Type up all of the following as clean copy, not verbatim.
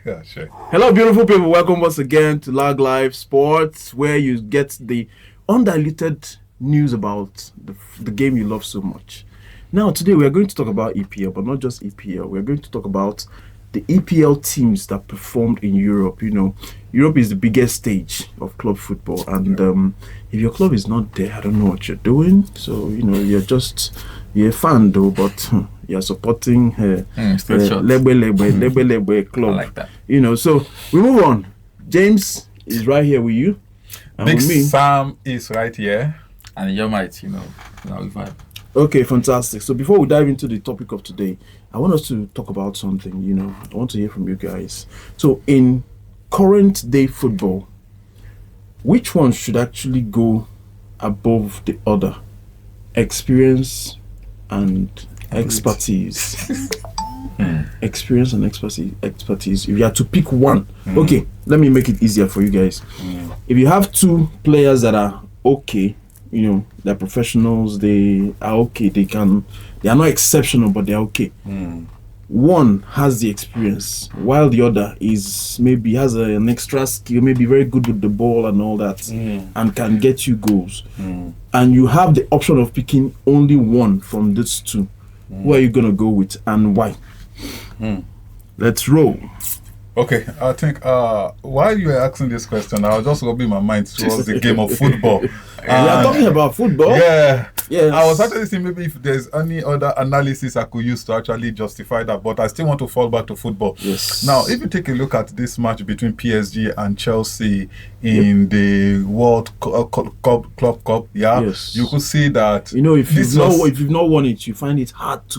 Yeah, sure. Hello, beautiful people. Welcome once again to Lag Life Sports, where you get the undiluted news about the game you love so much. Now, today we are going to talk about EPL, but not just EPL. We are going to talk about the EPL teams that performed in Europe. You know, Europe is the biggest stage of club football, and if your club is not there, I don't know what you're doing. So, you know, you're a fan though, but you're supporting Legbe club. I like that. You know, so we move on. James is right here with you. And Big with me. Sam is right here. And you might, you know, now we vibe. Okay, fantastic. So before we dive into the topic of today, I want us to talk about something. You know, I want to hear from you guys. So in current day football, which one should actually go above the other? Experience and expertise. Experience and expertise. If you had to pick one, okay, let me make it easier for you guys. If you have two players that are okay, you know, they're professionals, they are okay, they are not exceptional, but they're okay. One has the experience, while the other is maybe has an extra skill, maybe very good with the ball and all that, and can get you goals. And you have the option of picking only one from these two. Who are you gonna go with and why? Let's roll. Okay, I think while you were asking this question, I was just rubbing my mind towards the game of football. We are talking about football. Yeah. Yes. I was actually thinking maybe if there's any other analysis I could use to actually justify that, but I still want to fall back to football. Yes. Now, if you take a look at this match between PSG and Chelsea in the World Club Cup, Yes. you could see that. You know, if you've not won it, you find it hard to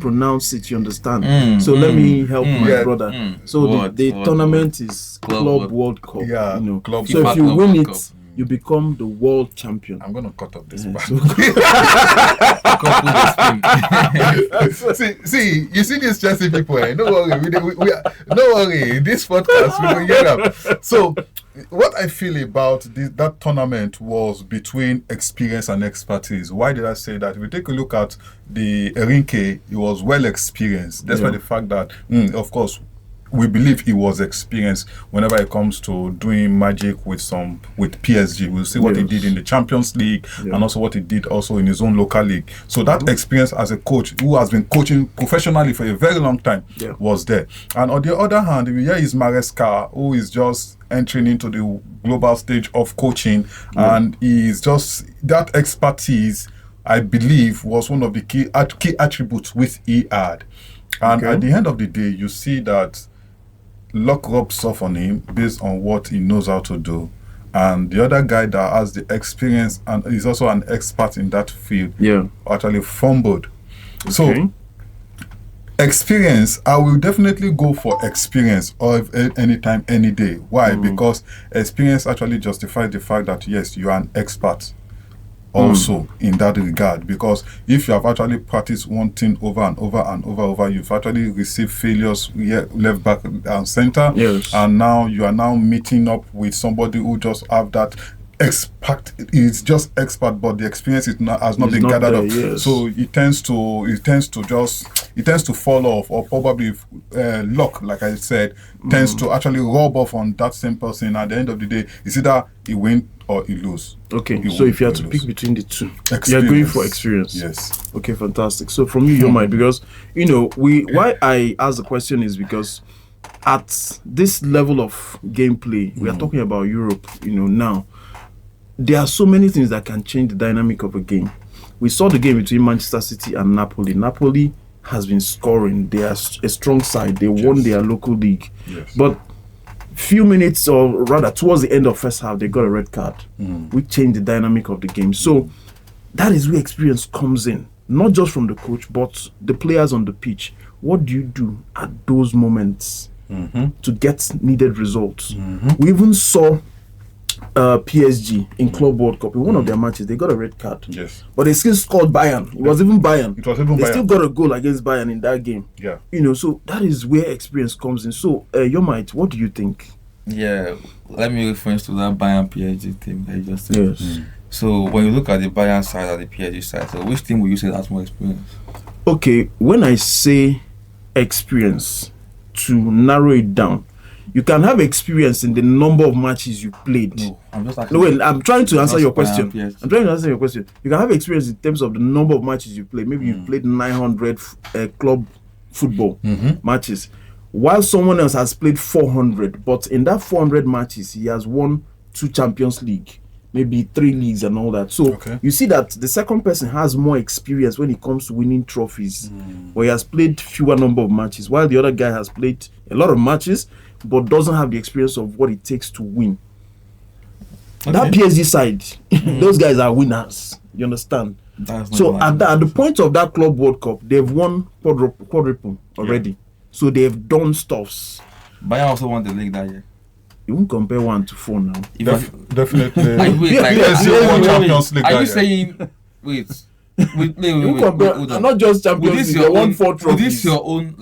pronounce it. You understand? So let me help my brother. So the tournament is Club World Cup. Yeah, you know. Club So if World you Cup. win it, you become the world champion. I'm going to cut off this Yeah, part. see, you see these Chelsea people, eh? Don't worry, don't worry. This podcast, we will hear them. So, what I feel about that tournament was between experience and expertise. Why did I say that? If we take a look at the Erinke, he was well experienced. Despite the fact that, of course, we believe he was experienced whenever it comes to doing magic with PSG. We'll see what he did in the Champions League and also what he did also in his own local league. So that experience as a coach who has been coaching professionally for a very long time was there. And on the other hand, here is Maresca, who is just entering into the global stage of coaching, and he's just that expertise, I believe, was one of the key attributes which he had. And at the end of the day, you see that luck rubs off on him based on what he knows how to do, and the other guy that has the experience and is also an expert in that field actually fumbled. So experience, I will definitely go for experience anytime, any day. Why? Because experience actually justifies the fact that yes, you are an expert also in that regard, because if you have actually practiced one thing over and over, you've actually received failures left, back and center, and now you are now meeting up with somebody who just have that expert. It's just expert, but the experience has not been gathered up. So it tends to fall off, or probably luck, like I said, tends to actually rub off on that same person. At the end of the day, it's either he win or he lose. Okay, so if you had to pick between the two, you're going for experience. Yes. Okay, fantastic. So from you, your mind, because you know why I ask the question is because at this level of gameplay, we are talking about Europe. You know, now there are so many things that can change the dynamic of a game. We saw the game between Manchester City and Napoli. Napoli has been scoring. They are a strong side. They won their local league, but few minutes, or rather towards the end of first half, they got a red card, which changed the dynamic of the game. So that is where experience comes in, not just from the coach, but the players on the pitch. What do you do at those moments to get needed results? We even saw PSG in Club World Cup in one of their matches. They got a red card, but they still scored Bayern. It was even Bayern. They still got a goal against Bayern in that game. You know, so that is where experience comes in. So Yomite, what do you think? Yeah, let me reference to that Bayern PSG team that you just said. So when you look at the Bayern side and the PSG side, so which team would you say has more experience? Okay, when I say experience, to narrow it down, You can have experience in the number of matches you played. No, I'm just asking. No, wait, I'm trying to answer your question. Yes. I'm trying to answer your question. You can have experience in terms of the number of matches you played. Maybe you played 900 club football matches, while someone else has played 400. But in that 400 matches, he has won 2 Champions League, maybe 3 leagues and all that. So you see that the second person has more experience when it comes to winning trophies, where he has played fewer number of matches, while the other guy has played a lot of matches, but doesn't have the experience of what it takes to win. That PSG side, those guys are winners. You understand? So at the point of that Club World Cup, they've won quadruple already. So they've done stuffs. Bayern also won the league that year. You won't compare 1 to 4 now. Definitely. PSG won Champions League. Are that you year. saying? Wait. Wait, Not just Champions League. They won 4 trophies. Is this your own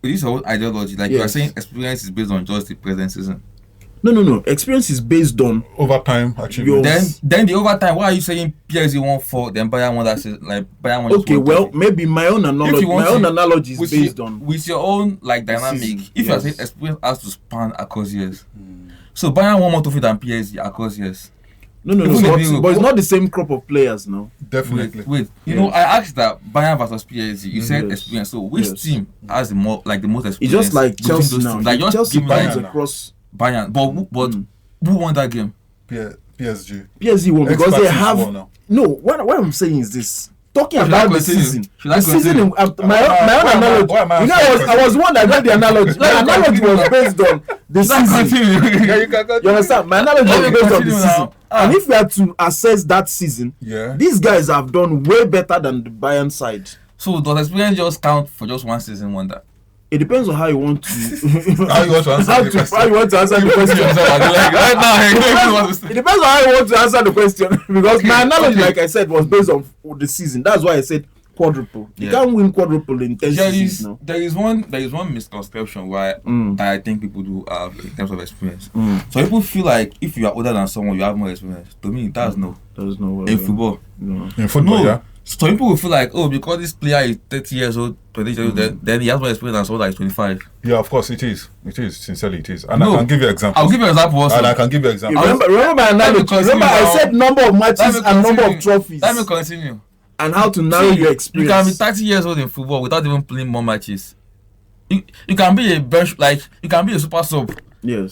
is this your own ideology? Like you are saying, experience is based on just the present season. No. Experience is based on overtime achievements. Then the overtime. Why are you saying PSG won 4, then Bayern won that season? Like Bayern won. Okay, well, maybe my own analogy is based on with your own dynamic. season. If you are saying experience has to span across years, so Bayern won more trophy than PSG across years. No, but it's not the same crop of players now. Definitely. Wait. You know, I asked that Bayern versus PSG. You said experience. So which team has the most experience? It's just like Chelsea now. Like just Chelsea give Bayern me across Bayern. But who won that game? PSG. PSG won because they have now. no. What I'm saying is this. Talking Should about I the continue? season. Should I The season. continue? My own analogy. why am I You know, asking I was the one that made the analogy. My analogy was based on the season. Yeah, you can go. You understand? My analogy was based on the continue season. now. And if we are to assess that season, Yeah. these guys have done way better than the Bayern side. So does experience just count for just one season wonder? It depends on how you want to How you want to answer the question? how you want to answer the question. Right now, It depends on how you want to answer the question because my analogy, like I said, was based on the season. That's why I said quadruple. You can't win quadruple in 10 seasons now. There is one misconception that I think people do have in terms of experience. So people feel like if you are older than someone, you have more experience. To me, that's no. There's no way. In football. No. In football, yeah. So people will feel like, oh, because this player is 30 years old, 20 years old, then he has more experience than someone that is 25. Yeah, of course it is. It is. Sincerely, it is. And No. I can give you examples. I'll give you an example also. And I can give you examples. Remember my analogy. Remember I said number of matches and number of trophies. Let me continue. And how to narrow your experience. You can be 30 years old in football without even playing more matches. You can be a bench, you can be a super sub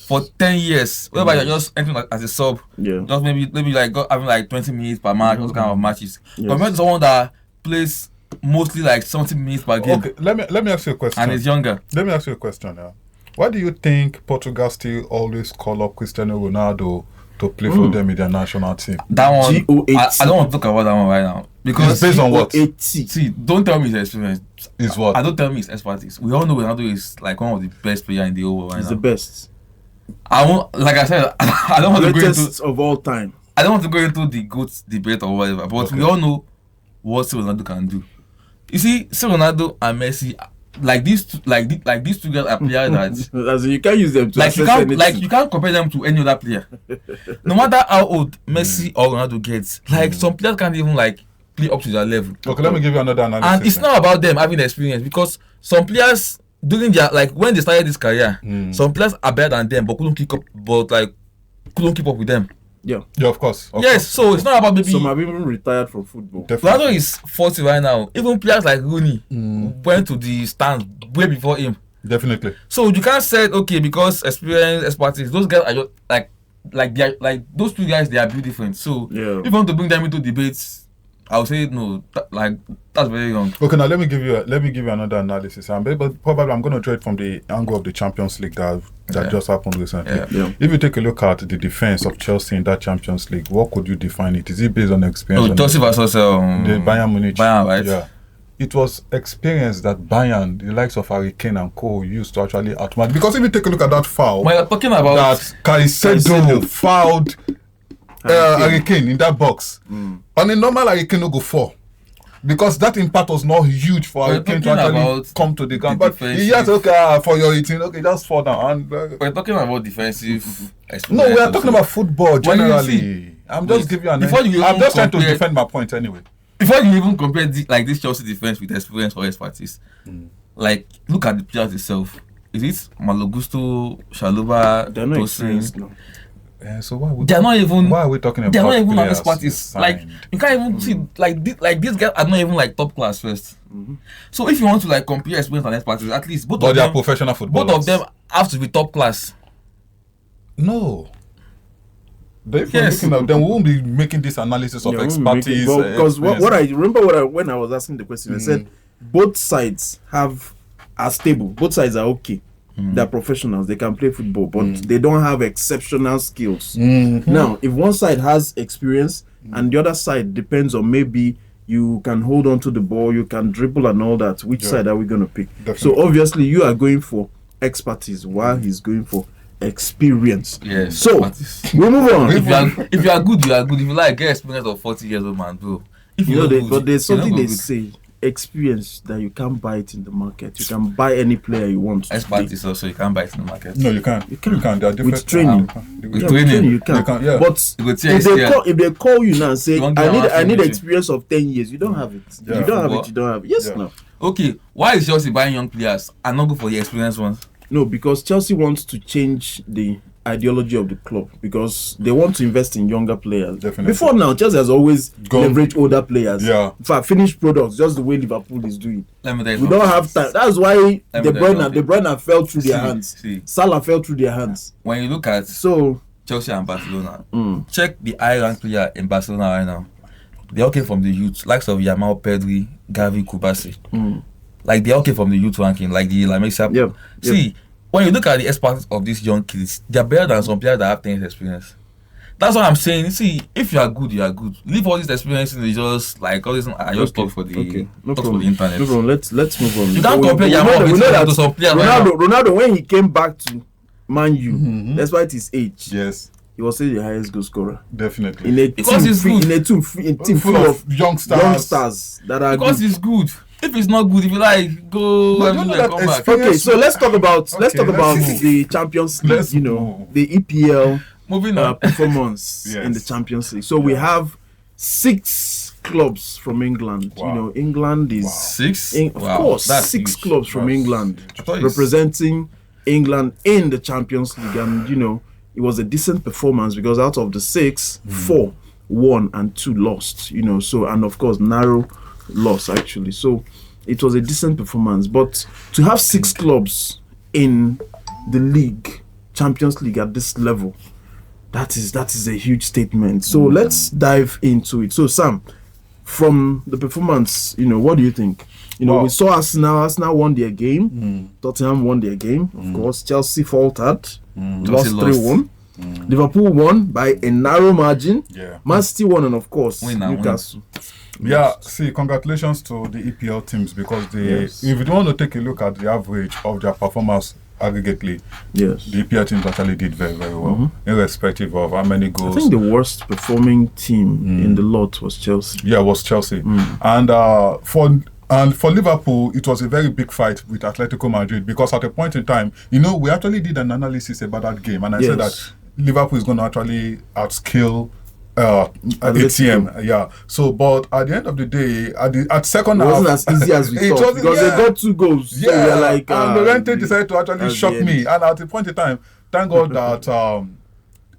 for 10 years, whereby you're just entering as a sub. Yeah. Just maybe having 20 minutes per match, those kind of matches. Compared to someone that plays mostly 70 minutes per game. Okay, let me ask you a question. And is younger. Let me ask you a question now. Why do you think Portugal still always call up Cristiano Ronaldo to play for them in their national team? That one, G-O-A-T. I don't want to talk about that one right now. Because It's based on what? see, don't tell me his experience. Is what? I don't tell me his expertise. We all know Ronaldo is one of the best players in the whole world right He's now. the best. I won't, like I said, I don't want to go into. Greatest of all time. I don't want to go into the GOAT debate or whatever. But we all know what Ronaldo can do. You see, Ronaldo and Messi, these two guys are players that As in, you can't use them to assess anything. you can't compare them to any other player. No matter how old Messi or Ronaldo gets, some players can't even play up to their level. Okay, let me give you another analysis. And it's not about them having the experience, because some players during their when they started this career, some players are better than them but couldn't keep up with them. Yeah, of course. So it's not about maybe. Some have even retired from football. Ronaldo is 40 right now. Even players like Rooney went to the stands way before him. Definitely. So you can't say because experience, expertise, those guys are just those two guys, they are built different. So if you want to bring them into debates, I would say no. That's very young. Okay, now let me give you another analysis. But probably I'm going to draw it from the angle of the Champions League that just happened recently. If you take a look at the defense of Chelsea in that Champions League, what could you define it? Is it based on experience? Chelsea versus the Bayern Munich. Bayern, right? Yeah. It was experience that Bayern, the likes of Harry Kane and Co, used to actually outmatch. Because if you take a look at that foul, when you're talking about that Caicedo fouled Harry Kane in that box. On a normal Harry Kane will go 4. Because that impact was not huge for Harry Kane to actually come to the ground. But he just for your 18, just fall down. And we're talking about defensive experience. No, we are talking about football generally. I'm just giving you an I'm just trying to defend my point anyway. Before you even compare this Chelsea defense with experience or expertise, look at the players itself. is it Malogusto, Shaluba, They're not Tosin? experienced now. So why They're not even. Why are we talking about? They're not even on players expertise. Like signed? you can't even see like these guys are not even like top class first. So if you want to like compare experience and expertise, at least both But of they are them, professional footballers. both of them have to be top class. No. If we're Yes. looking at them, we won't be making this analysis of Yeah, we won't make it. expertise. Well, because experience. what I remember when I was asking the question, I said both sides are stable. Both sides are okay. They're professionals. They can play football, but they don't have exceptional skills. Now, if one side has experience and the other side depends on maybe you can hold on to the ball, you can dribble and all that, which side are we going to pick? Definitely. So obviously you are going for expertise while he's going for experience. Yes. So expertise. we move on. If you are good, you are good. If you like get experience of 40 years old man, bro. If You know, not good, but there's you're not something they good. say: experience that you can't buy it in the market. You can buy any player you want. today. Expertise also you can't buy it in the market. No, you can't. You can't. There are different With training. With Yeah, training. you can. You can, yeah. But You go if tear his they, hair. if they call you now and say, You won't I get need an answer with you. experience of 10 years, you don't have it. Yeah. You don't have Football. it. You don't have it. Yes, Yeah. no. Okay, why is Chelsea buying young players and not go for the experienced ones? No, because Chelsea wants to change the ideology of the club because they want to invest in younger players. Definitely. Before now, Chelsea has always Gone. leveraged older players. Yeah. In fact, finished products, just the way Liverpool is doing. Let me tell you We something. don't have time. That's why Let me tell you De something. Bruyne fell through their See, hands. see. Salah fell through their hands. When you look at So Chelsea and Barcelona, check the high-ranked player in Barcelona right now. They all came from the youth, likes of Yamal, Pedri, Gavi, Kubasi. Like they all came from the youth ranking, like the La Mesa. Yep. See, when you look at the experts of these young kids, they're better than some players that have 10 years experience. That's what I'm saying. See, if you are good, you are good. Leave all these experiences and just like all this. I just talk for the no talk for problem. the internet. No problem. Let's move on. You can't We- compare we Yamal know that- with we know that to some players right now. Ronaldo, when he came back to Man U, despite his age, Yes, he was still the highest goal scorer definitely. in a Because team. he's good. In a team Full of youngsters. that are Because good. it's good. If it's not good, if you like, go No, everywhere, that come back. experience- Okay, so let's talk about let's move. the Champions League. Let's You know, move. the EPL Moving on. performance Yes. in the Champions League. So we have 6 clubs from England. Wow. You know, England is 6? of course, 6 clubs from England I thought it's- representing England in the Champions League, and you know it was a decent performance because out of the 6, 4 won and 2 lost. You know, so and of course narrow loss actually. So it was a decent performance, but to have 6 clubs in the league, Champions League at this level, that is a huge statement. So let's dive into it. So Sam, from the performance, you know, what do you think? You know, Wow. we saw Arsenal won their game. Tottenham won their game. Of course, Chelsea faltered, lost Chelsea 3-1. Liverpool won by a narrow margin. Yeah. Man City won, and of course, Win and win. Newcastle. Yeah, see, congratulations to the EPL teams because Yes. if you want to take a look at the average of their performance aggregately, Yes. the EPL teams actually did very, very well, irrespective of how many I goals. think the worst performing team in the lot was Chelsea. Yeah, it was Chelsea. And for Liverpool, it was a very big fight with Atletico Madrid because at a point in time, you know, we actually did an analysis about that game, and I said that Liverpool is going to actually outskill ATM. Yeah. So, but at the end of the day, at second It half, wasn't as easy as we it thought wasn't- because yeah. they got 2 goals. So we Yeah, were like, and Llorente decided to actually that's shock the me. end. And at the point in time, thank God that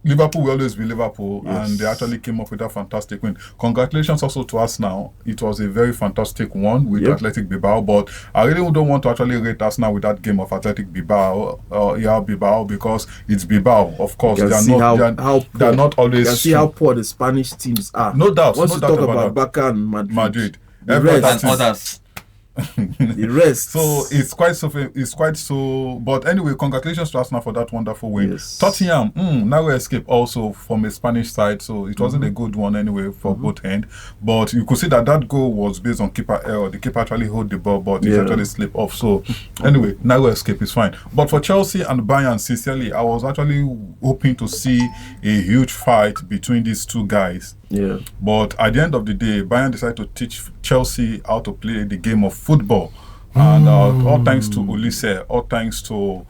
Liverpool will always be Liverpool, Yes. and they actually came up with a fantastic win. Congratulations also to Arsenal. It was a very fantastic one with Athletic Bilbao, but I really don't want to actually rate Arsenal with that game of Athletic Bilbao, Bilbao, because it's Bilbao. Of course, You they can are see not. how they are not always. You can see how poor the Spanish teams are. No doubt. Once no you doubt talk about about that. Barca and Madrid, the Everton rest, And others. the rest. So it's quite so. But anyway, congratulations to Arsenal for that wonderful win. Yes. Tottenham, narrow escape also from a Spanish side, so it wasn't a good one anyway for both ends. But you could see that goal was based on keeper error. The keeper actually held the ball, but it actually slipped off. So anyway, narrow escape is fine. But for Chelsea and Bayern, sincerely, I was actually hoping to see a huge fight between these two guys. Yeah. But at the end of the day, Bayern decided to teach Chelsea how to play the game of football. And all thanks to Olise, all thanks to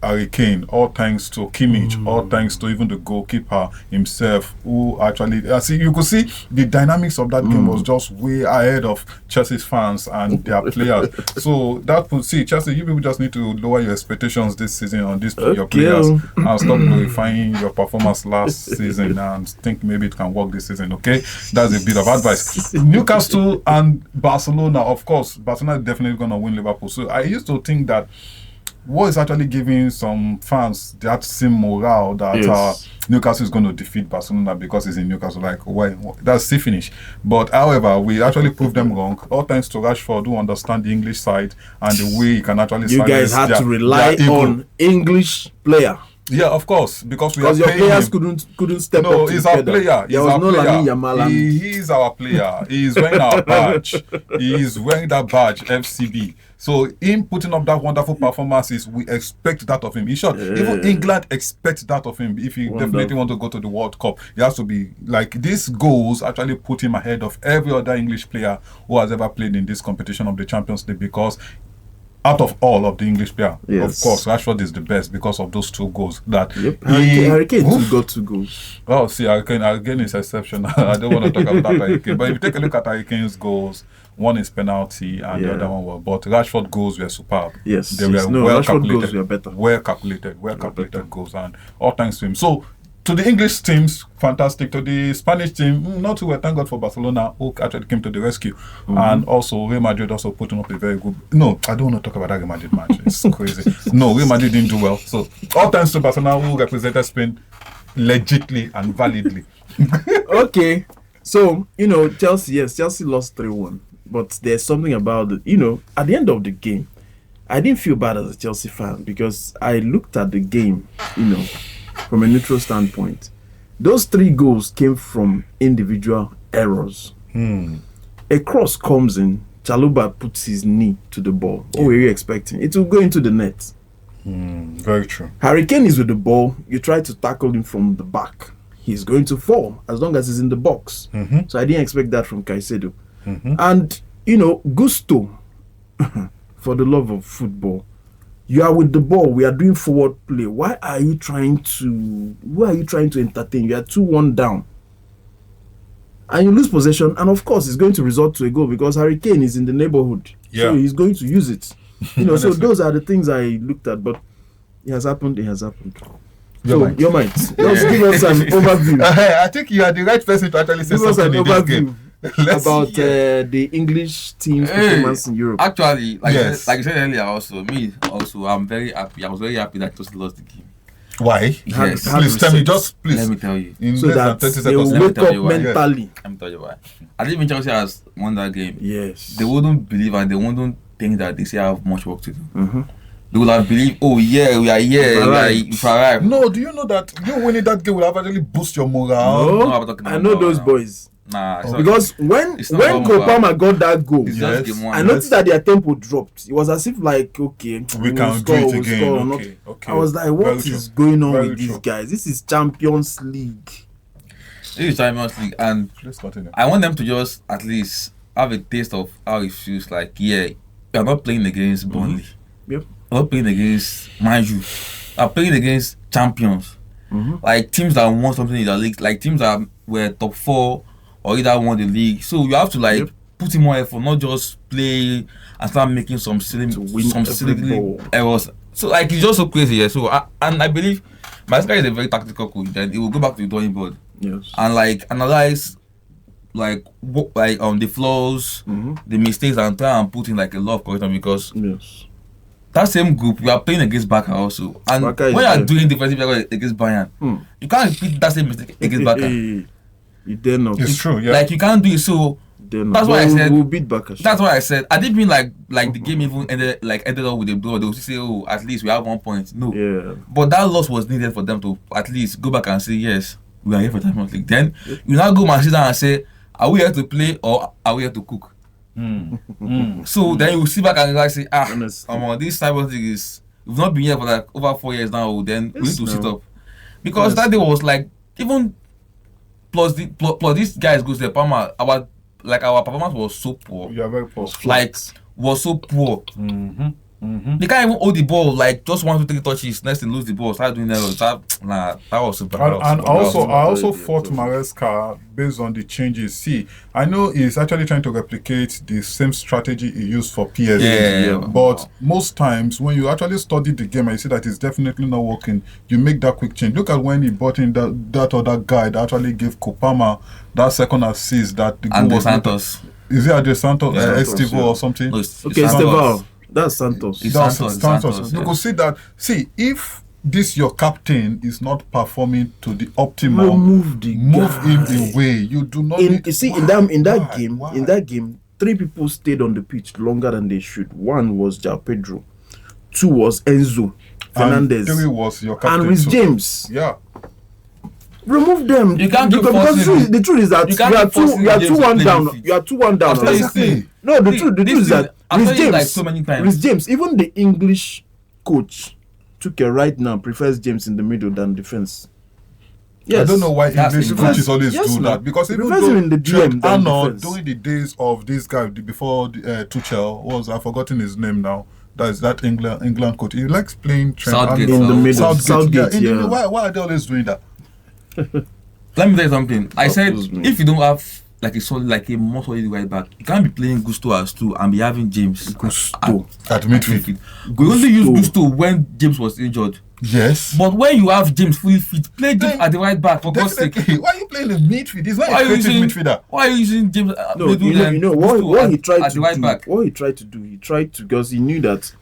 Harry Kane, all thanks to Kimmich, all thanks to even the goalkeeper himself, who actually you could see the dynamics of that game was just way ahead of Chelsea's fans and their players. So that would see Chelsea, you people just need to lower your expectations this season on this your players and stop glorifying your performance last season and think maybe it can work this season. Okay, that's a bit of advice. Newcastle and Barcelona, of course, Barcelona is definitely going to win Liverpool. So I used to think that what is actually giving some fans that same morale that Newcastle is going to defeat Barcelona because it's in Newcastle. Like, why? That's the finish. But however, we actually proved them wrong. All thanks to Rashford, who understand the English side and the way he can actually. You guys had to rely on English player. Yeah, of course, because your players couldn't step up. No, he's our player. There was no Lamine Yamal. He is our player. He is wearing our badge. He is wearing that badge, FCB. So him putting up that wonderful performances, we expect that of him. In short, even England expects that of him. If he definitely want to go to the World Cup, he has to be like these goals actually put him ahead of every other English player who has ever played in this competition of the Champions League, because out of all of the English players, of course, Rashford is the best because of those 2 goals. That Harry Kane got 2 goals. Oh, see, Harry Kane is exceptional. I don't want to talk about Harry Kane, but if you take a look at Harry Kane's goals, one is penalty and the other one was. But Rashford goals were superb. Yes, they were well calculated. Goals were better. Well calculated goals, and all thanks to him. So to the English teams, fantastic. To the Spanish team, not too well. Thank God for Barcelona, who actually came to the rescue. And also Real Madrid also putting up a very good. No, I don't want to talk about that Real Madrid match. It's crazy. No, Real Madrid didn't do well. So all thanks to Barcelona, who represented Spain legitly and validly. Okay, so Chelsea lost 3-1, but there's something about it. At the end of the game, I didn't feel bad as a Chelsea fan because I looked at the game, from a neutral standpoint. Those 3 goals came from individual errors. A cross comes in, Chaluba puts his knee to the ball. What were you expecting? It will go into the net. Very true. Harry Kane is with the ball. You try to tackle him from the back. He's going to fall as long as he's in the box. So I didn't expect that from Caicedo. And, gusto for the love of football. You are with the ball. We are doing forward play. Why are you trying to entertain? You are 2-1 down. And you lose possession. And of course, it's going to result to a goal because Harry Kane is in the neighborhood. So he's going to use it. So those are the things I looked at. But it has happened. Your mind. Just give us an overview. I think you are the right person to actually say something in this game. About the English team's performance in Europe. Actually, like you said earlier, I'm very happy. I was very happy that Chelsea lost the game. Why? Yes. Please tell me, please. Let me tell you. In so that 30 they seconds. will wake up mentally. Let me tell you why. I think when Chelsea has won that game, yes, they wouldn't believe and they wouldn't think that they still have much work to do. They would have believed, we are here, we've arrived. No, do you know that you winning that game will have actually boost your morale? No, I know those boys. Nah, because when Kopama got that goal, I noticed that their tempo dropped. It was as if we can do it again. Okay. I was like, what is going on with these guys? This is Champions League. And I want them to just at least have a taste of how it feels like. We are not playing against Burnley. Yep. We're not playing against Manju. We are playing against champions. Like teams that won something in the league, like teams that were top 4 or either won the league. So you have to put in more effort, not just play and start making some silly errors. So it's just so crazy. So I believe Master is a very tactical coach. Then he will go back to the drawing board. Yes. And analyze the flaws, the mistakes, and try and put in a lot of correction because that same group we are playing against Barca also. And when you are doing defensive against Bayern, you can't repeat that same mistake against Barca. You dare not. It's true, yeah. You can't do it. So that's why I said we'll beat Barca. That's why I said I didn't mean the game even ended up with a draw. They will say, at least we have 1 point. No. Yeah. But that loss was needed for them to at least go back and say, yes, we are here for Champions League. Then you now go and sit down and say, are we here to play or are we here to cook? So then you sit back and say, this Champions League we've not been here for over 4 years now. Then we need to sit up because that day was even. Plus these guys goes to the Palma. Our performance was so poor. You are very poor. Was so poor. They can't even hold the ball, like just 1 2 3 touches, next thing lose the ball, start doing errors. That was super. And I also fought Maresca based on the changes. See, I know he's actually trying to replicate the same strategy he used for PSG. But most times when you actually study the game and you see that it's definitely not working, you make that quick change. Look at when he brought in that other guy that actually gave Kopama that second assist that the goal was Santos. Is it Andre Santos, Estivo or something? No, Okay, Esteval. That's Santos. Santos. You could see that. See, if this your captain is not performing to the optimal, move him away. You do not. In that game, 3 people stayed on the pitch longer than they should. 1 was João Pedro, 2 was Enzo Fernandez, and 3 was your captain. and Rhys James. Yeah. Remove them. You can't because the truth is that you are 2-1 down. You are 2-1 down. Exactly. No, the truth is that Rhys James, James, even the English coach, right now prefers James in the middle than defense. Yes. I don't know why English coaches always do that, because even though in the DM Arnold during the days of this guy before Tuchel I've forgotten his name now. That England coach. He likes playing Trent Southgate Arnold. in the middle. Southgate. Yeah. Why are they always doing that? Let me tell you something. I said if you don't have like a more solid right back, you can't be playing Gusto as 2 and be having James At midfield. We only use Gusto when James was injured. Yes. But when you have James fully fit, play James at the right back, for God's sake. Why are you playing the midfield? He's not a creative midfielder. Why are you using James? What he tried to do, because he knew that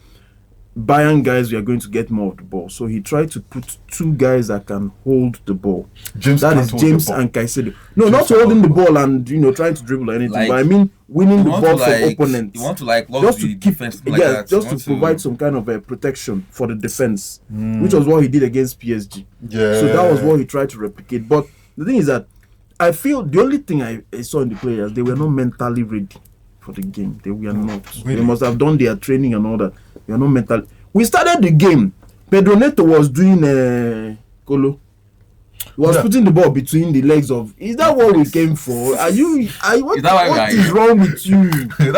Bayern guys were going to get more of the ball, so he tried to put 2 guys that can hold the ball. That is James and Caicedo. No, not holding the ball and trying to dribble or anything, but I mean winning the ball from opponents. You want to just to keep defense, just to provide some kind of protection for the defense, which was what he did against PSG. Yeah. So that was what he tried to replicate. But the thing is that I feel the only thing I saw in the players, they were not mentally ready for the game. They were not. Really? They must have done their training and all that. They are not mentally. We started the game. Pedro Neto was doing Colo. He was putting the ball between the legs of. Is that what we came for? What is wrong with you? and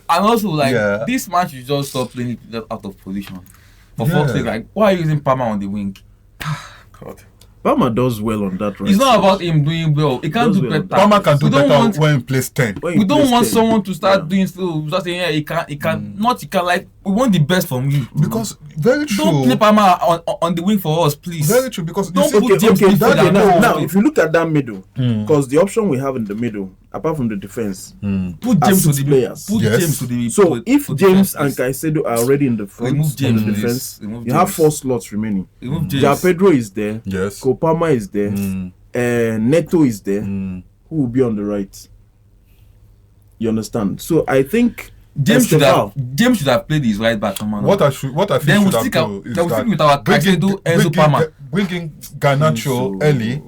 also like this match, you just stop playing it out of position. For fuck's sake, like why are you using Palmer on the wing? God. Palmer does well on that, right? It's not about him doing well. He can't do better. Palmer can do better when he plays 10. We don't want someone to start doing still. Just saying, he can. Like, we want the best from you. Because, very true. Don't play Palmer on the wing for us, please. Very true, because don't put James now, if you look at that middle, because the option we have in the middle, apart from the defense, put James to the players. James to the. So if James and Caicedo are already in the front, remove James in the defense. You have 4 slots remaining. João Pedro is there. Yes. Kopama is there. Neto is there. Who will be on the right? You understand? So I think James should have played his right back. What I feel then should have done is that with our Enzo Palmer, bringing Garnacho early.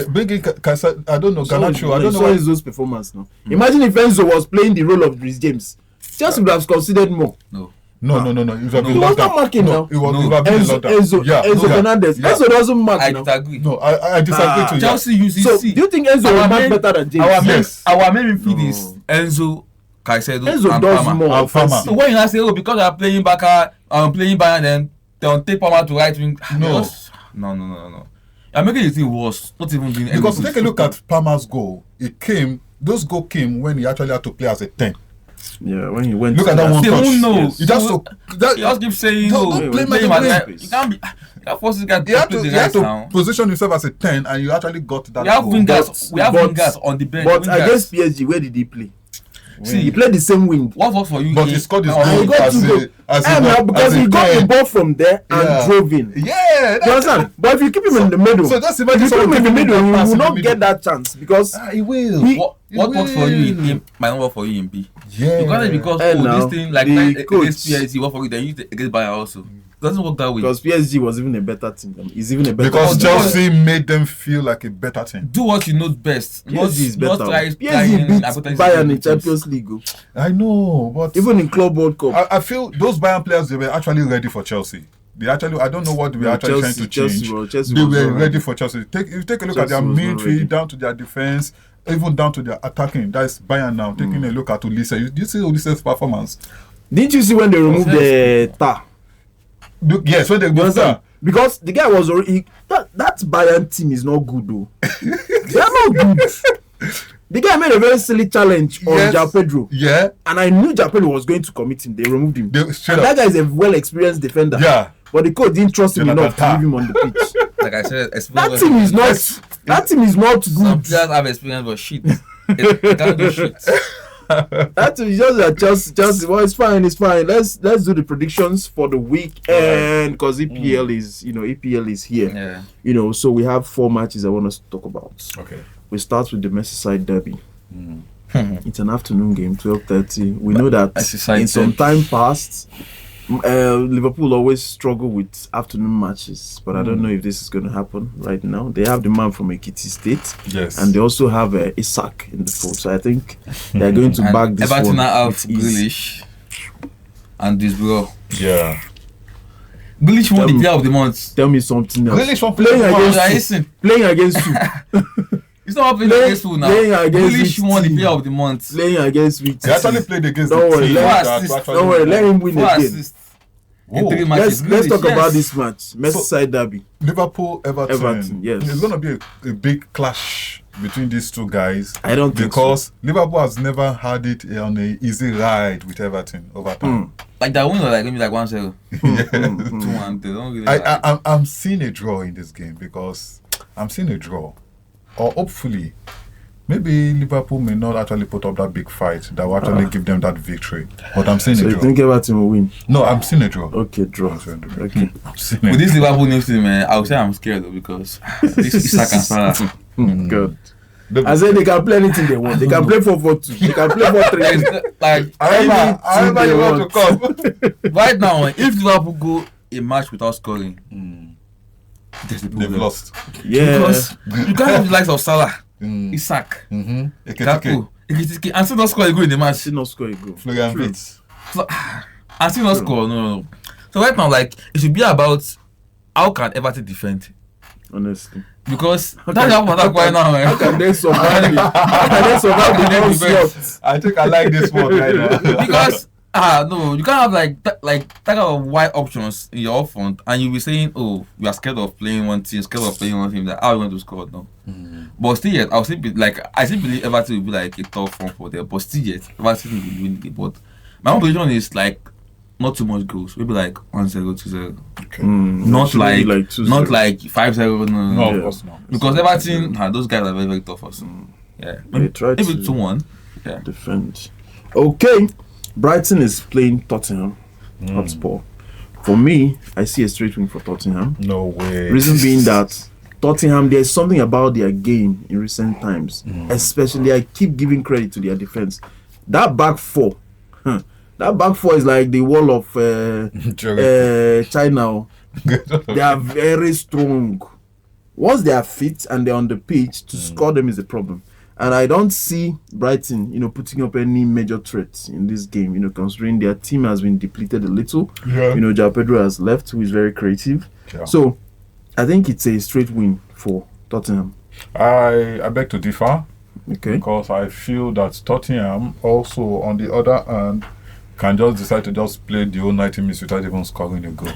Bringing Caicedo, I don't know Garnacho. I don't know what is those performance now. Imagine if Enzo was playing the role of Rhys James. Chelsea would have considered more. No. It would have been locked down. Marking now. It would have been locked down. Enzo Fernandez. Enzo doesn't mark now. I disagree. No, I disagree too. Chelsea uses. So do you think Enzo will mark better than James? Our main midfield is Enzo, Caicedo, Enzo and does Palmer. more. So when you now say, because I'm playing back, playing Bayern, then they'll take Palmer to right wing. No. I'm making the thing worse. Not even doing anything. Because take a look at Palmer's goal. Those goals came when he actually had to play as a 10. Yeah, when he went. Look at that one. They won't know. He just keep saying, don't play my You can't be. You force this guy to play he had to position himself as a 10, and you actually got that. We have wingers on the bench. But against PSG, where did he play? See, he played the same wing. What worked for you? But he scored his goal because he got the ball from there and drove in. Yeah, you understand? But if you keep him in the middle, so just imagine if you keep him in the middle, he will not get that chance because he will. What worked for you in A might not work for you in B. Yeah, because this thing like against PSG work for you, then you use it against Bayern also. Doesn't work that way. Because PSG was even a better team. Is even a better because team. Chelsea made them feel like a better team. Do what you know best. PSG is better. PSG beat Bayern in Champions League. I know, but even in Club World Cup, I feel those Bayern players, they were actually ready for Chelsea. I don't know what they were actually trying to change. Chelsea they were ready for Chelsea. If you take a look at their midfield, down to their defense, even down to their attacking. That's Bayern now. Taking a look at Ulisse. You see Ulisse's performance. Didn't you see when they removed the tar? Yes, when they go down. Because the guy was already that Bayern team is not good though. They are not good. The guy made a very silly challenge on João Pedro. Yeah. And I knew João Pedro was going to commit him. They removed him. That guy is a well-experienced defender. Yeah. But the coach didn't trust him enough to leave him on the pitch. Like I said, that team is not good. Some players have experience, but shit. They can't do shit. That is just well, it's fine. Let's do the predictions for the weekend because EPL is here. Yeah. So we have 4 matches I want us to talk about. Okay. We start with the Merseyside derby. It's an afternoon game, 12:30. We know that in some time past, Liverpool always struggle with afternoon matches, but I don't know if this is going to happen right now. They have the man from Ekiti State, yes, and they also have Isak in the fold. So I think they're going to back this Everton one. Everton have Grealish and this bro. Yeah. Grealish won the player of the month. Tell me something else. Grealish playing against you. It's not playing against you now. Grealish won the player of the month. Playing against you. He actually played against Don't worry, let him win again. Assist. In 3 matches. Let's talk about this match. Merseyside derby. Liverpool, Everton. Yes. It's going to be a big clash between these two guys. I don't think because Liverpool has never had it on an easy ride with Everton over time. Like that win, maybe like 1-0. 2-1. They don't really I'm seeing a draw in this game because I'm seeing a draw. Or hopefully, maybe Liverpool may not actually put up that big fight that will actually give them that victory. But I'm seeing a draw. So you think Everton will win? No, I'm seeing a draw. Okay, draw. Okay. With this Liverpool news team, I would say I'm scared though because this Isak and Salah. God. I said they can play anything they want. They can play 4-4-2. They can play 4-3. Like however you want to come. Right now, if Liverpool go a match without scoring, they've lost. Yeah. Because you can't have the likes of Salah, Isak, Gakpo, Ekitike, and still not score a goal in the match. Still not score a goal. Florian Wirtz. And still not score. No. So right now, like it should be about how can Everton defend. Honestly. Because that's how right now. How can they survive? the onslaught? I think I like this one right now. Because no, you can't have that kind of wide options in your front, and you'll be saying, "Oh, we are scared of playing one team, scared of playing one team. That how are we going to score?" No, but still yet, I still believe Everton will be like a tough front for them. But still yet, Everton will win the game. But my own position is like not too much goals. Maybe like 1-0, 2-0. Okay. Not like 2-0. not like 5-0. No, of course not. Because Everton, those guys are very very tough also. Yeah, They try maybe to 2-1. Yeah. defend. Okay. Brighton is playing Tottenham Hotspur. For me, I see a straight win for Tottenham. No way. Reason being that Tottenham, there's something about their game in recent times. Especially, I keep giving credit to their defense. That back four is like the wall of China. They are very strong. Once they are fit and they're on the pitch, to score them is a problem. And I don't see Brighton, putting up any major threats in this game, considering their team has been depleted a little. Yeah. João Pedro has left, who is very creative. Yeah. So, I think it's a straight win for Tottenham. I beg to differ. Okay. Because I feel that Tottenham also, on the other hand, can just decide to just play the whole 90 minutes without even scoring a goal.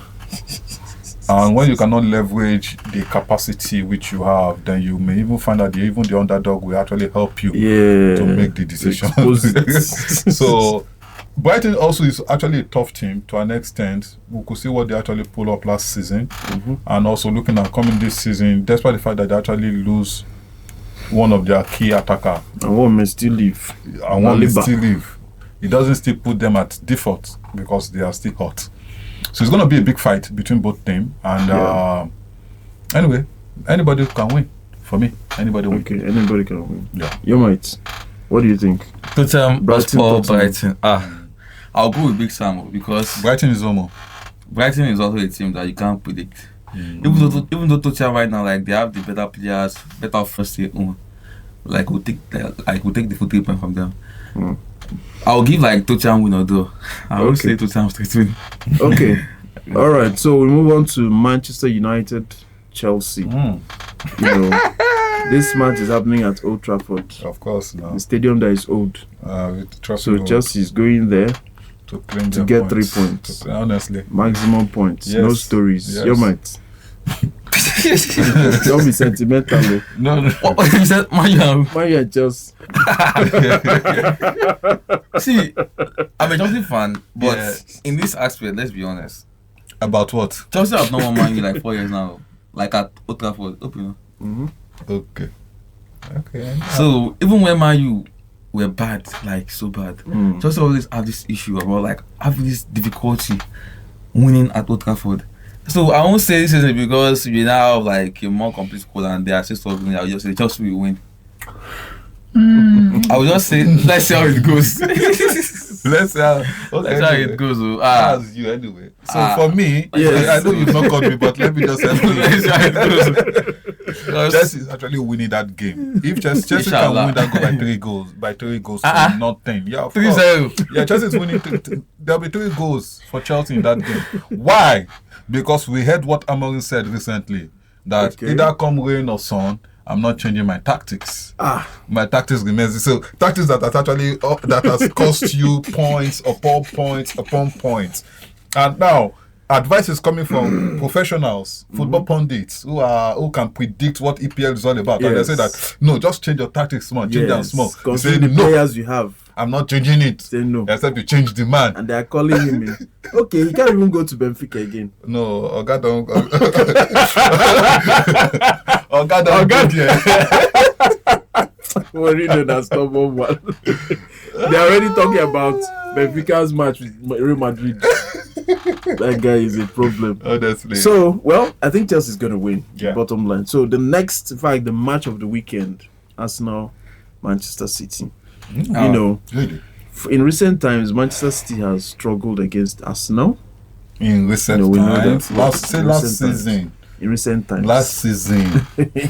And when you cannot leverage the capacity which you have, then you may even find that even the underdog will actually help you to make the decision. So, Brighton also is actually a tough team to an extent. We could see what they actually pulled up last season. And also looking at coming this season, despite the fact that they actually lose one of their key attacker. And one may still leave. It doesn't still put them at default because they are still hot. So it's going to be a big fight between both teams. And anyway, anybody can win. For me, anybody win. Okay, anybody can win. Yeah. Your mates, what do you think? Brighton. I'll go with Big Sam because Brighton is also a team that you can't predict. Even though Tottenham right now, like they have the better players, better first year, we'll take the full 3 points from them. I'll give Tottenham win or draw. I will say Tottenham straight win. Okay. All right. So we move on to Manchester United, Chelsea. This match is happening at Old Trafford. Of course, no. The stadium that is old. So Chelsea is going there to claim to their get points. 3 points. Honestly. Maximum points. Yes. No stories. Yes. You might. Don't be sentimental. Oh. No. What you said, man? Why you just See, I'm a Chelsea fan, but Yes. in this aspect, let's be honest. About what? Chelsea have not won Man U like 4 years now. Like at Old Trafford. Hope you know. Okay. Okay. So even when Man U were bad, like so bad, Chelsea always have this issue about like having this difficulty winning at Old Trafford. So I won't say this is because we now have like a more complete squad and they are still struggling. I'll just say Chelsea will win. I will just say let's see how it goes. Let's see how, Let's see how it goes. That's you anyway. So for me, yes. I know you've not caught me, but let me just say Let's see how it goes. Chelsea is actually winning that game. If Chelsea can Inshallah. win that goal by three goals to nothing. Yeah, of course. 3-0. Yeah, Chelsea is winning. There'll be 3 goals for Chelsea in that game. Why? Because we heard what Amorim said recently that either come rain or sun, I'm not changing my tactics. My tactics remains. So tactics that has actually that has cost you points upon points upon points. And now advice is coming from professionals, football pundits who can predict what EPL is all about. And they say that no, just change your tactics small, change them small. They say the no, players you have. I'm not changing it. Say no. Except you change the man. And they are calling him in. Okay, he can't even go to Benfica again. No, Oga don't. Oga don't. Mourinho, that stubborn one. They're already talking about Benfica's match with Real Madrid. That guy is a problem. Honestly. So, well, I think Chelsea's going to win. Yeah. Bottom line. So, the next, in fact, the match of the weekend, Arsenal, Manchester City. You know, Really? in recent times, Manchester City has struggled against Arsenal. In recent we know times, that. last In recent season. In recent times. Last season.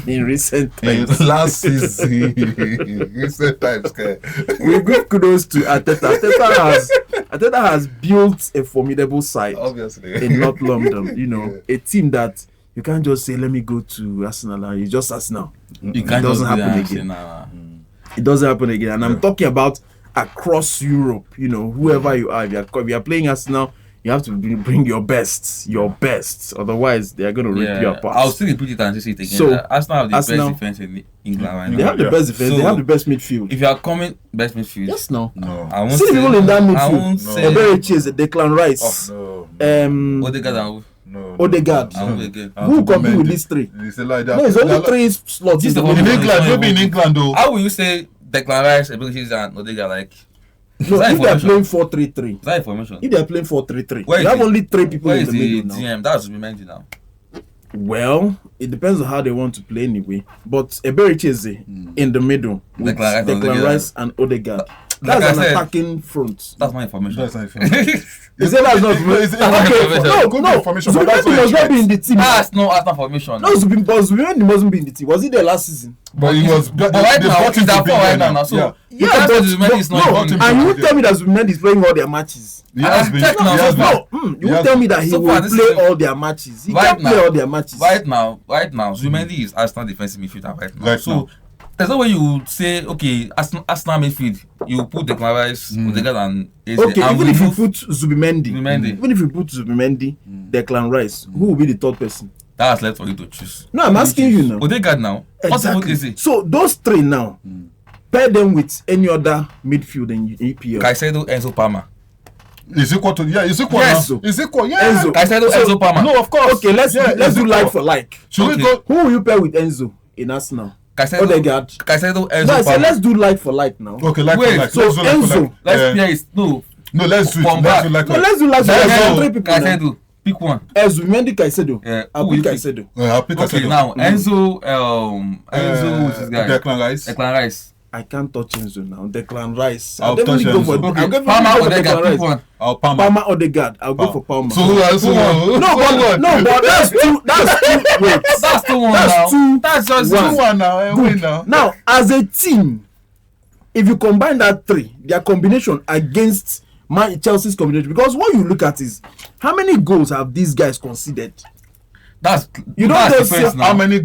in recent times. Last season. Recent times. Okay. We give kudos to Arteta. Arteta has built a formidable side Obviously. in North London. You know, a team that you can't just say, let me go to Arsenal and you just Arsenal. You It can't doesn't just do happen that again. and It doesn't happen again. And I'm talking about across Europe. You know, whoever you are, if you are playing Arsenal, you have to bring your best. Otherwise, they are going to rip you apart. I'll still repeat it and say it again. So, Arsenal have the Arsenal- best defense in England right They now. have the best defense. They So, have the best midfield. If you are coming best midfield, Yes, no. No. I won't See the say, people in that I midfield. won't say Eberechi is Declan Rice. No. Odegaard and No. Odegaard. who again? Who compete with these three? It's like that. No, it's only 3 slots. This in is the the In middle. one- England, maybe in England though. How will you say Declan Rice, Eberechi and Odegaard like? No, that if they are information? playing 4-3-3. Is that information? If they are playing 4-3-3, Where you is have it? only 3 people Where in is the the middle now. DM? That's Zubimendi now. Well, it depends on how they want to play anyway. But Eberechi is in the middle with Declan Rice and Odegaard. Like I That's an said, attacking front. That's my information. That's not information. You say that's not Good no. information, but that's Zubimendi what must not be in the team. That's not formation. No, Zubimendi mustn't be in the team. Was he there last season? But he was. But right they now, brought him he's to at be 4 there right now. So Yeah. you can't say Zubimendi is no, not him. and you won't tell me that Zubimendi is playing all their matches. He has been. Check now, He has so been. far. You won't tell me that he So will far, this play is- all their matches. He Right can't play now- all their matches. Right now, Zubimendi is Arsenal defensive midfielder right now. Right So now. there's no way you would say, okay, Arsenal midfield, you put Declan Rice, Odegaard and Eze, Okay, and even if you remove put Zubimendi, Declan Rice, who will be the third person? that's left for you to choose. No, I'm asking you now. Odegaard now. What's the Exactly. Eze? So those 3 now, pair them with any other midfield in EPL. Caicedo, Enzo Palmer. Is equal to Yes. now. Is equal, yeah. Enzo. Caicedo, Enzo Palmer. No, of course. Okay, let's do like for like. Should we Okay. go? Who will you pair with Enzo in Arsenal? Caicedo, Odegaard. Enzo No, I said Palmer. let's do like for like now. Okay, like Wait, for like. so Let's do like for Enzo, like. Let's play it. No, Let's do it. From Let's back. do like No, for like. let's do like for like. Caicedo, 3 people now. Caicedo. Pick one. Zubimendi, Caicedo. Yeah, I'll who pick will you Caicedo. I'll pick Okay, Caicedo. now Enzo, who's this guy? Declan Rice. Declan Rice. I can't touch Enzo now. Declan Rice. I'll definitely touch go Enzo. for. Okay, I'll go Palmer, for Odegaard, Declan pick Rice. one. I'll Palmer. Palmer, Odegaard. I'll go for Palmer. So who else? but that's two. Wait. That's the one That's now. two. That's just One. One now. Win now. Now, as a team, if you combine that 3, their combination against Chelsea's combination, because what you look at is how many goals have these guys conceded? That's You don't that's just defense say now. How many?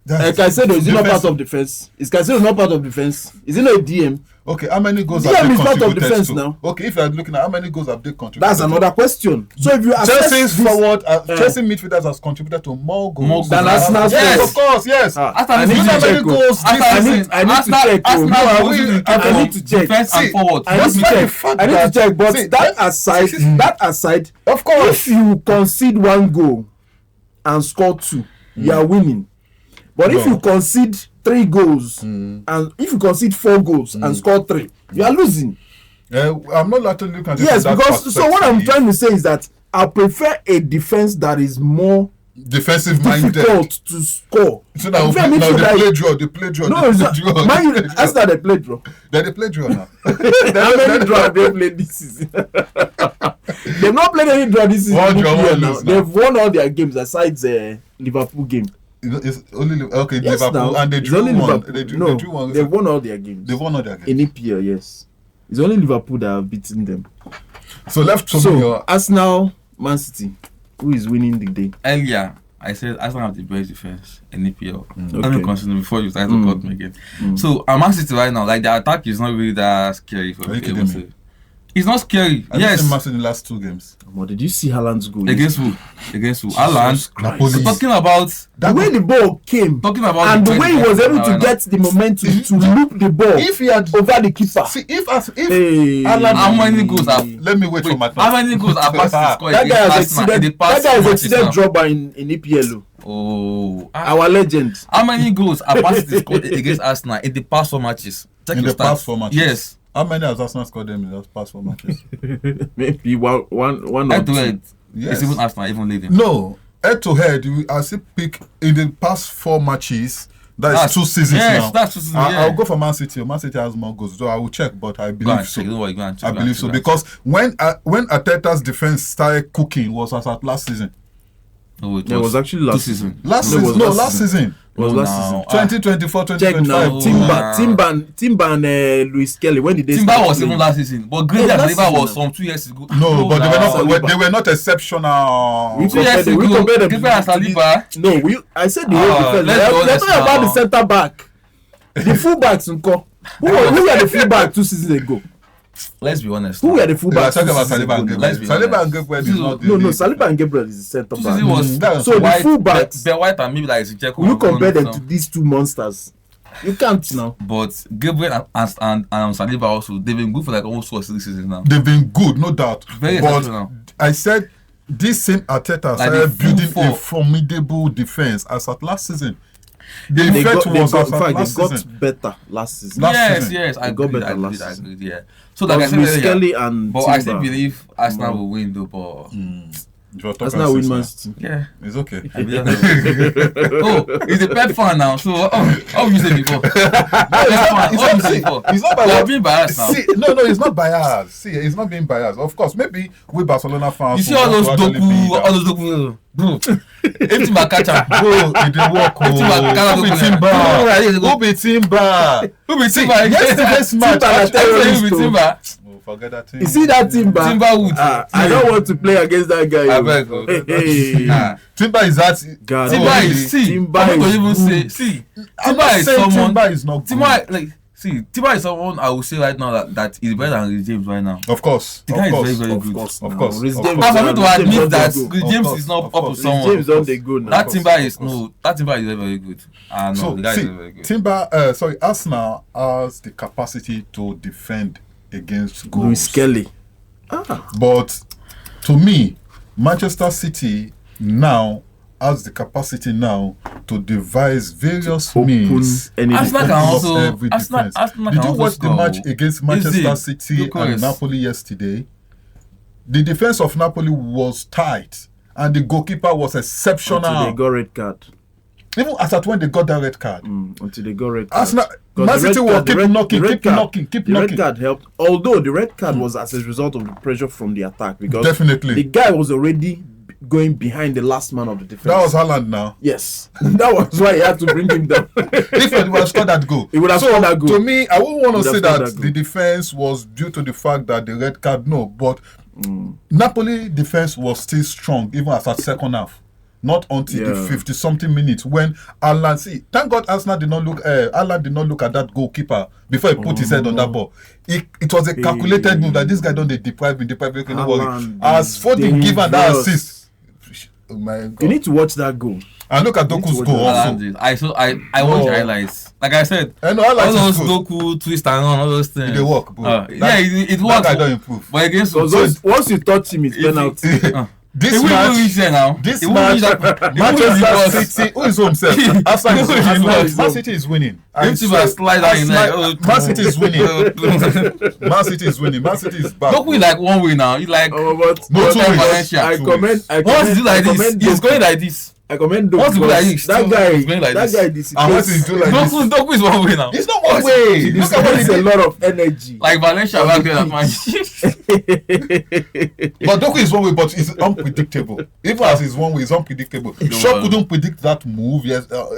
Caicedo is he not Defense- part of defense? Is Caicedo not part of defense? Is he not a DM? Okay, how many goals DM have they is part of contributed defense to? now. Okay, if you are looking at how many goals have they contributed That's another question. So if you assess Chelsea's this, forward, Chelsea midfielders has contributed to more goals than Arsenal's Yes. players. Of course, yes. I need You to know how many check. goals this season? I need to check. Arsenal No, goals we- in I need to check. defense See, and forward. I need to Despite the check. fact I need to that- check. But see, that aside, Of course. if you concede one goal and score two, you are winning. But if No. you concede 3 goals and if you concede 4 goals and score 3, you are losing. I'm not actually looking at it Yes, from that because so what I'm perspective. trying to say is that I prefer a defense that is more Defensive minded. difficult to score. So now, I prefer now midfield they that- play draw. They play draw. No, they it's play not. draw. Man, they play that's draw. not the play draw. Then they play draw now. How many draw have they played this season? They've not played any draw this season. One in draw, EPL one now. lose now. They've won all their games aside the Liverpool game. It's only okay. Yes, Liverpool now. and they It's drew only one. Liverpool. They drew No, one. they've won all their games. They won all their games. In EPL, yes. It's only Liverpool that have beaten them. So left to me, So Arsenal, Man City, who is winning the day? Earlier, I said Arsenal have the best defense in EPL. Let Okay. me consider before you start to cut me again. So, Man City right now, like the attack is not really that scary for Are you me. kidding me? It's not scary. I Yes. seen Man City in the last 2 games. What did you see Haaland's goal? Against who? Against who? Haaland. Napoli. So talking about The way the ball came talking about and the way he was able to right now. get the momentum to loop the ball If he had over the keeper. see if Hey. Haaland- How many goals have let me wait for my how many goals have Arsenal scored That guy against has Arsenal in the exceeded. past That guy has matches exceeded now? dropper in EPL. Oh, Our legend. how many goals have Arsenal scored against Arsenal in the past 4 matches? Check in your the past stats. 4 matches. Yes. How many has Arsenal scored them in the past 4 matches? Maybe one or Head to two. head. Yes. It's even Arsenal even leading. No, head to head, I see pick in the past 4 matches. That's 2 seasons yes, now. that's 2 seasons. Yeah. I'll go for Man City. Man City has more goals, so I will check, but I Go believe and so. check. Don't worry, go and check. I go and believe check, so go and because when Arteta's defense started cooking was as at last season. check. No, it Yeah, it was actually last 2 seasons. Last No, it was season, no, last last season. It was No, last now. season. 2024, Check 2025. now. Timber. Timber and Luis Kelly. When did they Timber start was playing? even last season, but Green Yeah, and last Saliba season was now. from 2 years ago. No, but Saliba. they were not exceptional. We 2 years compared them- we ago, compared them Green to and the- Saliba. No, I said the whole defense. let's be They're honest talking about the now. centre back. The fullbacks nko. Who were the fullback 2 seasons ago? Let's be honest. Who now. were the They were fullbacks? talking 2 about seasons Saliba and ago? Let's be Gabriel. Saliba honest. and Gabriel is not the No, lead. Saliba and Gabriel is the centre 2 back. seasons was That's So the White, fullbacks, Ben White and maybe like Zicheko. will you compare them to these 2 monsters? You can't now. But Gabriel and Saliba also, they've been good for like almost 4 seasons now. They've been good, no doubt. Very but exceptional. I said this same Arteta Like started the full building a four. formidable defense as at last season. The They effect got, they was got, as in at fact, last they got season. better last season. Last yes, season. yes, I They got agree, better I last agree, I season. agree, yeah. So like I Because said Luis earlier, Kelly and but I still Timber. believe Arsenal will win though, but If you're talking Arsenal win since Man now, City. yeah. it's okay. I believe oh, he's a Pep fan now, so how you say before? What you say before? It's not You are biased. being biased now. See, no, it's not biased. See, it's not being biased. Of course, maybe we Barcelona fans. You see all will those actually be doku, that. all those doku, bro. Empty my catch up. Bro, it didn't work. It's about Ghana Who be doku. Timber? Yeah. Who be Timber? Who be See, Timber? yesterday's match. Timber na actually- terrorist. Who be Timber? Oh, forget that thing. You see that Timber? Timberwood. I don't want to play against that guy. I yo. beg, oh. Hey. Ah. Timber is that. God. Timber really? is see. Timber I'm not is even say good. see. I'm Timber not is saying someone. Timber is not good. Timber like see. Timber is someone I will say right now that is better than Reece James right now. Of course. The of guy is course. very, very Of good. course. Of now. course, Reece of James- course. And for me to Reece James admit don't that dey go. Reece James Of is not course, up to of Reece someone. James don't they go now. That Timber is course. no. That Timber is very, very good. Ah no, So, the guy see, is very, very good. Timber, Arsenal has the capacity to defend against goals. Luis Kelly. But to me, Manchester City now has the capacity now to devise various Open means any Arsenal to can open up also- every Arsenal- defense. Arsenal Did can you also watch the score. match against Manchester Easy. City Of course. and Napoli yesterday? The defense of Napoli was tight, and the goalkeeper was exceptional. until they got red card. Even as at when they got that red card. Until they got red card. Arsenal, 'Cause Man the red City will card- the keep red- knocking, the red keep card- knocking, keep the knocking. red card helped. Although the red card was as a result of the pressure from the attack, because Definitely. the guy was already going behind the last man of the defense. That was Haaland now. yes. That was why he had to bring him down. If he would have scored that goal. He would have So, scored that goal. To me, I wouldn't want He to would say have scored that that the goal. defense was due to the fact that the red card, no. But Napoli defense was still strong, even as at second half. not until the 50-something minutes when Alan. See, thank God Arsenal did not look. Alan did not look at that goalkeeper before he put his head on that ball. It was a calculated move that this guy don't deprive him. As Foden given that assist. Oh my God. You need to watch that goal. And look at Doku's goal also. I watch highlights. Like I said, all those Doku twist and all those things. They work, bro. It works. That guy don't improve. But against once you touch him, it's penalty. This match, Manchester City, who is home self? Man City is winning. Man City is winning. Man City is winning. Man City is back. Don't we like one way now? You like Valencia. I comment. Once he's like this, he's going like this. I commend Doku. That guy Doku is one way now. It's not one way. Look at what a lot of energy. Like Valencia back there at Man. But Doku is one way, but it's unpredictable. Even as it's one way, it's unpredictable. Shaw couldn't predict that move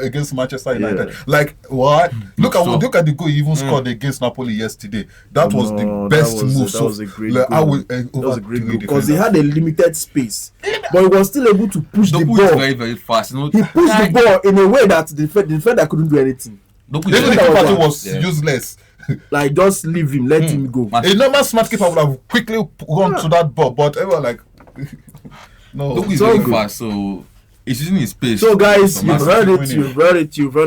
against Manchester United. Like what? Look at the goal he even scored against Napoli yesterday. That was the best move. That was a great goal. That was a great goal because they had a limited space, but he was still able to push the ball very, very fast. He pushed the ball in a way that the defender couldn't do anything. Even the keeper was useless. Like just leave him, let him go. A normal smart keeper would have quickly run to that ball, but everyone like no. Doku is very fast, so it's using his pace. So guys, you've heard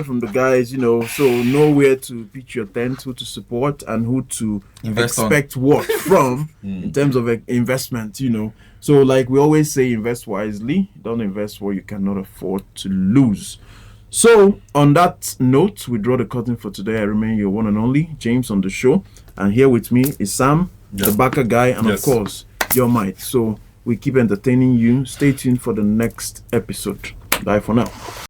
from the guys, so know where to pitch your tent, who to support and who to expect what from in terms of investment, So like we always say, invest wisely. Don't invest what you cannot afford to lose. So on that note, we draw the curtain for today. I remain your one and only James on the show, and here with me is Sam, the backer guy, and of course your mate. So we keep entertaining you. Stay tuned for the next episode. Bye for now.